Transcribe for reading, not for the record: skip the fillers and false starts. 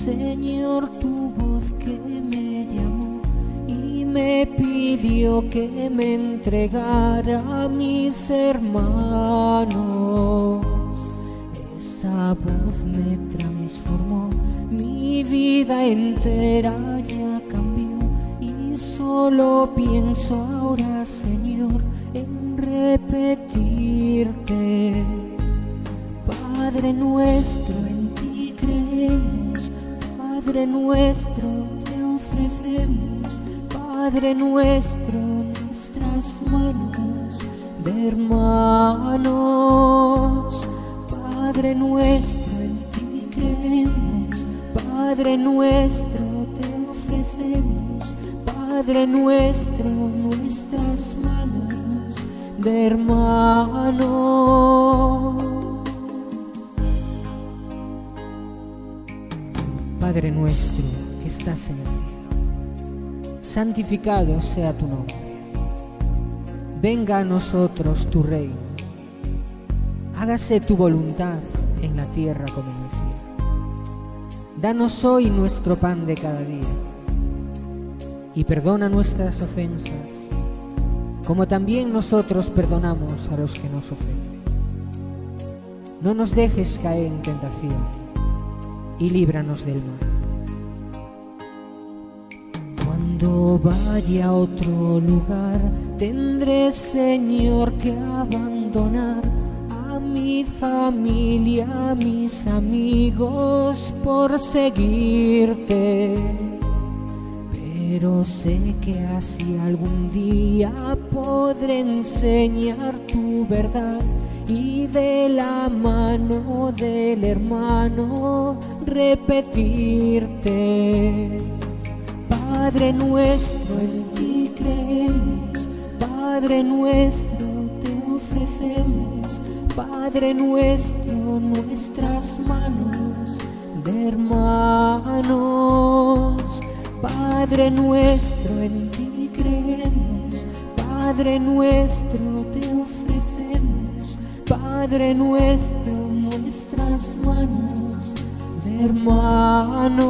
Señor, tu voz que me llamó y me pidió que me entregara a mis hermanos. Esa voz me transformó, mi vida entera ya cambió y solo pienso ahora, Señor, en repetirte. Padre nuestro, en ti creemos, Padre nuestro, te ofrecemos, Padre nuestro, nuestras manos de hermanos. Padre nuestro, en ti creemos, Padre nuestro, te ofrecemos, Padre nuestro, nuestras manos de hermanos. Padre nuestro que estás en el cielo, santificado sea tu nombre. Venga a nosotros tu reino. Hágase tu voluntad en la tierra como en el cielo. Danos hoy nuestro pan de cada día y perdona nuestras ofensas, como también nosotros perdonamos a los que nos ofenden. No nos dejes caer en tentación y líbranos del mal. Cuando vaya a otro lugar, tendré, Señor, que abandonar a mi familia, a mis amigos, por seguirte. Pero sé que así algún día podré enseñar tu verdad y de la mano del hermano repetirte. Padre nuestro, en ti creemos, Padre nuestro, te ofrecemos, Padre nuestro, nuestras manos de hermanos. Padre nuestro, en ti creemos, Padre nuestro, te ofrecemos, Padre nuestro, nuestras manos de hermanos.